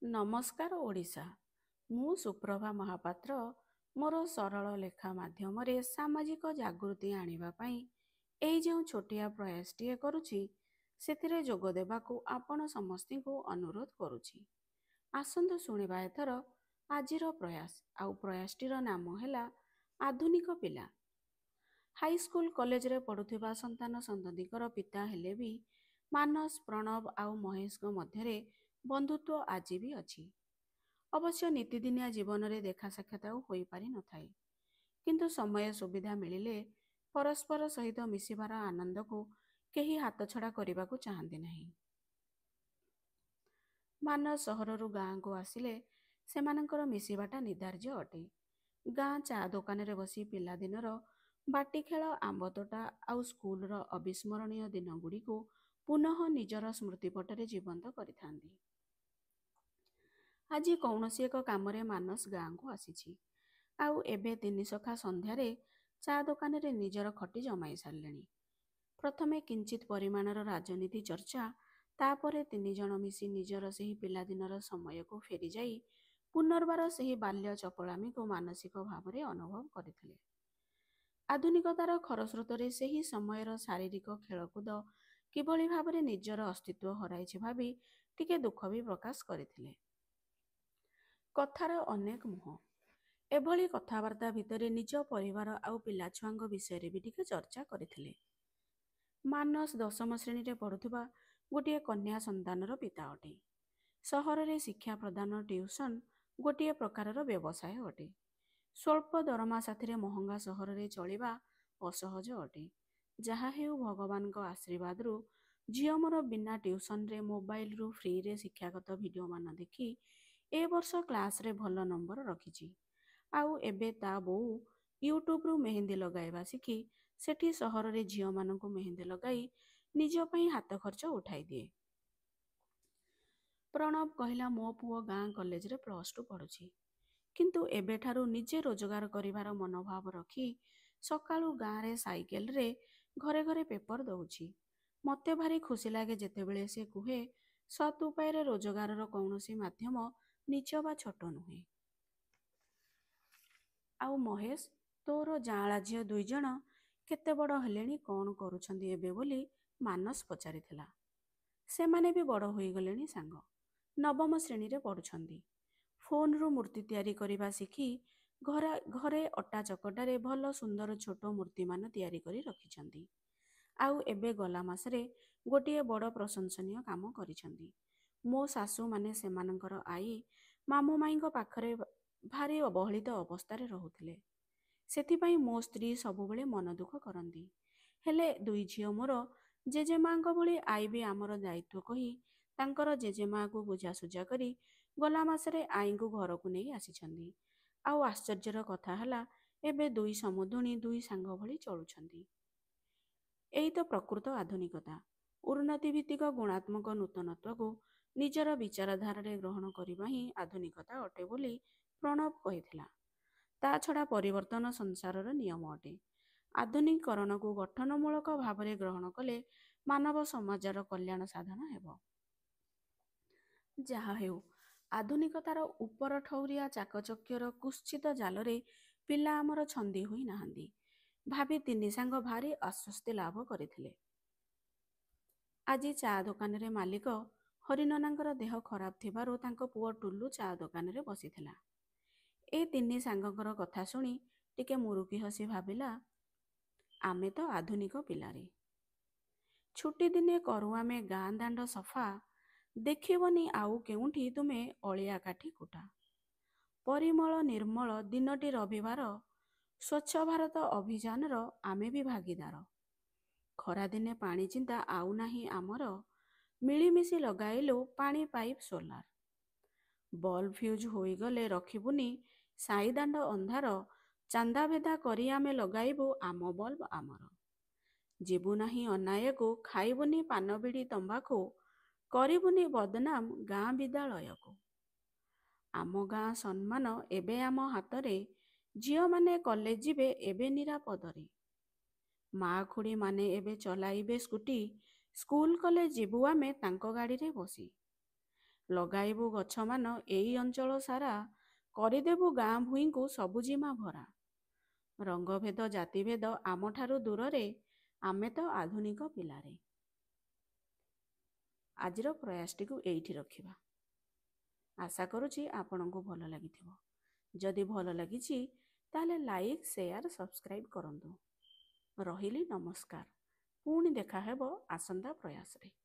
ନମସ୍କାର ଓଡ଼ିଶା। ମୁଁ ସୁପ୍ରଭା ମହାପାତ୍ର ମୋର ସରଳ ଲେଖା ମାଧ୍ୟମରେ ସାମାଜିକ ଜାଗୃତି ଆଣିବା ପାଇଁ ଏଇ ଯେଉଁ ଛୋଟିଆ ପ୍ରୟାସଟିଏ କରୁଛି ସେଥିରେ ଯୋଗ ଦେବାକୁ ଆପଣ ସମସ୍ତଙ୍କୁ ଅନୁରୋଧ କରୁଛି। ଆସନ୍ତୁ ଶୁଣିବା ଏଥର ଆଜିର ପ୍ରୟାସ। ଆଉ ପ୍ରୟାସଟିର ନାମ ହେଲା ଆଧୁନିକ ପିଲା। ହାଇସ୍କୁଲ କଲେଜରେ ପଢ଼ୁଥିବା ସନ୍ତାନ ସନ୍ତତିଙ୍କର ପିତା ହେଲେ ବି ମାନସ, ପ୍ରଣବ ଆଉ ମହେଶଙ୍କ ମଧ୍ୟରେ ବନ୍ଧୁତ୍ୱ ଆଜି ବି ଅଛି। ଅବଶ୍ୟ ନିତିଦିନିଆ ଜୀବନରେ ଦେଖା ସାକ୍ଷାତ ଆଉ ହୋଇପାରି ନଥାଏ, କିନ୍ତୁ ସମୟ ସୁବିଧା ମିଳିଲେ ପରସ୍ପର ସହିତ ମିଶିବାର ଆନନ୍ଦକୁ କେହି ହାତଛଡ଼ା କରିବାକୁ ଚାହାନ୍ତି ନାହିଁ। ମାନସ ସହରରୁ ଗାଁକୁ ଆସିଲେ ସେମାନଙ୍କର ମିଶିବାଟା ନିଧାର୍ଯ୍ୟ ଅଟେ। ଗାଁ ଚା ଦୋକାନରେ ବସି ପିଲାଦିନର ବାଟି ଖେଳ, ଆମ୍ବ ତୋଟା ଆଉ ସ୍କୁଲର ଅବିସ୍ମରଣୀୟ ଦିନଗୁଡ଼ିକୁ ପୁନଃ ନିଜର ସ୍ମୃତିପଟରେ ଜୀବନ୍ତ କରିଥାନ୍ତି। ଆଜି କୌଣସି ଏକ କାମରେ ମାନସ ଗାଁକୁ ଆସିଛି। ଆଉ ଏବେ ତିନି ସଖା ସନ୍ଧ୍ୟାରେ ଚା ଦୋକାନରେ ନିଜର ଖଟି ଜମାଇ ସାରିଲେଣି। ପ୍ରଥମେ କିଞ୍ଚିତ୍ ପରିମାଣର ରାଜନୀତି ଚର୍ଚ୍ଚା, ତାପରେ ତିନିଜଣ ମିଶି ନିଜର ସେହି ପିଲାଦିନର ସମୟକୁ ଫେରିଯାଇ ପୁନର୍ବାର ସେହି ବାଲ୍ୟ ଚପଳାମିକୁ ମାନସିକ ଭାବରେ ଅନୁଭବ କରିଥିଲେ। ଆଧୁନିକତାର ଖରସ୍ରୋତରେ ସେହି ସମୟର ଶାରୀରିକ ଖେଳକୁଦ କିଭଳି ଭାବରେ ନିଜର ଅସ୍ତିତ୍ୱ ହରାଇଛି ଭାବି ଟିକେ ଦୁଃଖ ବି ପ୍ରକାଶ କରିଥିଲେ। କଥାର ଅନେକ ମୁହଁ। ଏଭଳି କଥାବାର୍ତ୍ତା ଭିତରେ ନିଜ ପରିବାର ଆଉ ପିଲାଛୁଆଙ୍କ ବିଷୟରେ ବି ଟିକେ ଚର୍ଚ୍ଚା କରିଥିଲେ। ମାନସ ଦଶମ ଶ୍ରେଣୀରେ ପଢ଼ୁଥିବା ଗୋଟିଏ କନ୍ୟା ସନ୍ତାନର ପିତା ଅଟେ। ସହରରେ ଶିକ୍ଷା ପ୍ରଦାନ ଟିଉସନ ଗୋଟିଏ ପ୍ରକାରର ବ୍ୟବସାୟ ଅଟେ। ସ୍ୱଳ୍ପ ଦରମା ସାଥିରେ ମହଙ୍ଗା ସହରରେ ଚଳିବା ଅସହଜ ଅଟେ। ଯାହା ହେଉ ଭଗବାନଙ୍କ ଆଶୀର୍ବାଦରୁ ଝିଅ ମୋର ବିନା ଟିଉସନରେ ମୋବାଇଲରୁ ଫ୍ରିରେ ଶିକ୍ଷାଗତ ଭିଡ଼ିଓମାନ ଦେଖି ଏ ବର୍ଷ କ୍ଲାସରେ ଭଲ ନମ୍ବର ରଖିଛି। ଆଉ ଏବେ ତା ବୋଉ ୟୁଟ୍ୟୁବରୁ ମେହେନ୍ଦି ଲଗାଇବା ଶିଖି ସେଠି ସହରରେ ଝିଅମାନଙ୍କୁ ମେହେନ୍ଦି ଲଗାଇ ନିଜ ପାଇଁ ହାତ ଖର୍ଚ୍ଚ ଉଠାଇ ଦିଏ। ପ୍ରଣବ କହିଲା, ମୋ ପୁଅ ଗାଁ କଲେଜରେ +2 ପଢ଼ୁଛି, କିନ୍ତୁ ଏବେଠାରୁ ନିଜେ ରୋଜଗାର କରିବାର ମନୋଭାବ ରଖି ସକାଳୁ ଗାଁରେ ସାଇକେଲରେ ଘରେ ଘରେ ପେପର ଦଉଛି। ମୋତେ ଭାରି ଖୁସି ଲାଗେ ଯେତେବେଳେ ସେ କୁହେ ସତ୍ ଉପାୟରେ ରୋଜଗାରର କୌଣସି ମାଧ୍ୟମ ନିଚ ବା ଛୋଟ ନୁହେଁ। ଆଉ ମହେଶ, ତୋର ଯାଆଁଳା ଝିଅ ଦୁଇଜଣ କେତେ ବଡ଼ ହେଲେଣି, କ'ଣ କରୁଛନ୍ତି ଏବେ ବୋଲି ମାନସ ପଚାରିଥିଲା। ସେମାନେ ବି ବଡ଼ ହୋଇଗଲେଣି ସାଙ୍ଗ। ନବମ ଶ୍ରେଣୀରେ ପଢ଼ୁଛନ୍ତି। ଫୋନରୁ ମୂର୍ତ୍ତି ତିଆରି କରିବା ଶିଖି ଘରେ ଅଟା ଚକଟାରେ ଭଲ ସୁନ୍ଦର ଛୋଟ ମୂର୍ତ୍ତିମାନ ତିଆରି କରି ରଖିଛନ୍ତି। ଆଉ ଏବେ ଗଲା ମାସରେ ଗୋଟିଏ ବଡ଼ ପ୍ରଶଂସନୀୟ କାମ କରିଛନ୍ତି। ମୋ ଶାଶୁମାନେ ସେମାନଙ୍କର ଆଈ ମାମୁଁ ମାଇଁଙ୍କ ପାଖରେ ଭାରି ଅବହେଳିତ ଅବସ୍ଥାରେ ରହୁଥିଲେ। ସେଥିପାଇଁ ମୋ ସ୍ତ୍ରୀ ସବୁବେଳେ ମନ ଦୁଃଖ କରନ୍ତି। ହେଲେ ଦୁଇ ଝିଅ ମୋର ଜେଜେମାଙ୍କ ଭଳି ଆଈ ବି ଆମର ଦାୟିତ୍ୱ କହି ତାଙ୍କର ଜେଜେମାକୁ ବୁଝାସୁଝା କରି ଗଲା ମାସରେ ଆଈଙ୍କୁ ଘରକୁ ନେଇ ଆସିଛନ୍ତି। ଆଉ ଆଶ୍ଚର୍ଯ୍ୟର କଥା ହେଲା, ଏବେ ଦୁଇ ସମୁଦୁଣୀ ଦୁଇ ସାଙ୍ଗ ଭଳି ଚଳୁଛନ୍ତି। ଏଇ ତ ପ୍ରକୃତ ଆଧୁନିକତା। ଉନ୍ନତିଭିତ୍ତିକ ଗୁଣାତ୍ମକ ନୂତନତ୍ୱକୁ ନିଜର ବିଚାରଧାରାରେ ଗ୍ରହଣ କରିବା ହିଁ ଆଧୁନିକତା ଅଟେ ବୋଲି ପ୍ରଣବ କହିଥିଲା। ତା ଛଡ଼ା ପରିବର୍ତ୍ତନ ସଂସାରର ନିୟମ ଅଟେ। ଆଧୁନିକୀକରଣକୁ ଗଠନମୂଳକ ଭାବରେ ଗ୍ରହଣ କଲେ ମାନବ ସମାଜର କଲ୍ୟାଣ ସାଧନ ହେବ। ଯାହା ହେଉ, ଆଧୁନିକତାର ଉପରଠଉରିଆ ଚାକଚକ୍ୟର କୁତ୍ସିତ ଜାଲରେ ପିଲା ଆମର ଛନ୍ଦି ହୋଇ ନାହାନ୍ତି ଭାବି ତିନି ସାଙ୍ଗ ଭାରି ଆଶ୍ୱସ୍ତି ଲାଭ କରିଥିଲେ। ଆଜି ଚା ଦୋକାନରେ ମାଲିକ ହରିନନାଙ୍କର ଦେହ ଖରାପ ଥିବାରୁ ତାଙ୍କ ପୁଅ ଟୁଲୁ ଚା ଦୋକାନରେ ବସିଥିଲା। ଏ ତିନି ସାଙ୍ଗଙ୍କର କଥା ଶୁଣି ଟିକେ ମୁରୁକି ହସି ଭାବିଲା, ଆମେ ତ ଆଧୁନିକ ପିଲାରେ। ଛୁଟି ଦିନେ କରୁ ଆମେ ଗାଁ ଦାଣ୍ଡ ସଫା, ଦେଖିବନି ଆଉ କେଉଁଠି ତୁମେ ଅଳିଆ କାଠି କୁଟା। ପରିମଳ ନିର୍ମଳ ଦିନଟି ରବିବାର, ସ୍ୱଚ୍ଛ ଭାରତ ଅଭିଯାନର ଆମେ ବି ଭାଗିଦାର। ଖରାଦିନେ ପାଣି ଚିନ୍ତା ଆଉ ନାହିଁ ଆମର, ମିଳିମିଶି ଲଗାଇଲୁ ପାଣି ପାଇପ୍ ସୋଲାର। ବଲ୍ବ ଫ୍ୟୁଜ୍ ହୋଇଗଲେ ରଖିବୁନି ସାଇଦାଣ୍ଡ ଅନ୍ଧାର, ଚାନ୍ଦାଭେଦା କରି ଆମେ ଲଗାଇବୁ ଆମ ବଲ୍ବ ଆମର। ଯିବୁ ନାହିଁ ଅନାୟକୁ, ଖାଇବୁନି ପାନ ବିଡ଼ି ତମ୍ବାଖୁ, କରିବୁନି ବଦନାମ ଗାଁ ବିଦ୍ୟାଳୟକୁ। ଆମ ଗାଁ ସମ୍ମାନ ଏବେ ଆମ ହାତରେ, ଝିଅମାନେ କଲେଜ ଯିବେ ଏବେ ନିରାପଦରେ। ମା ଖୁଡ଼ୀମାନେ ଏବେ ଚଲାଇବେ ସ୍କୁଟି, ସ୍କୁଲ କଲେଜ ଯିବୁ ଆମେ ତାଙ୍କ ଗାଡ଼ିରେ ବସି। ଲଗାଇବୁ ଗଛମାନ ଏଇ ଅଞ୍ଚଳ ସାରା, କରିଦେବୁ ଗାଁ ଭୂଇଁଙ୍କୁ ସବୁଜିମା ଭରା। ରଙ୍ଗଭେଦ ଜାତିଭେଦ ଆମଠାରୁ ଦୂରରେ, ଆମେ ତ ଆଧୁନିକ ପିଲାରେ। ଆଜିର ପ୍ରୟାସଟିକୁ ଏଇଠି ରଖିବା। ଆଶା କରୁଛି ଆପଣଙ୍କୁ ଭଲ ଲାଗିଥିବ। ଯଦି ଭଲ ଲାଗିଛି ତାହେଲେ ଲାଇକ୍, ସେୟାର, ସବସ୍କ୍ରାଇବ୍ କରନ୍ତୁ। ରହିଲି, ନମସ୍କାର। ପୁଣି ଦେଖା ହେବ ଆସନ୍ତା ପ୍ରୟାସରେ।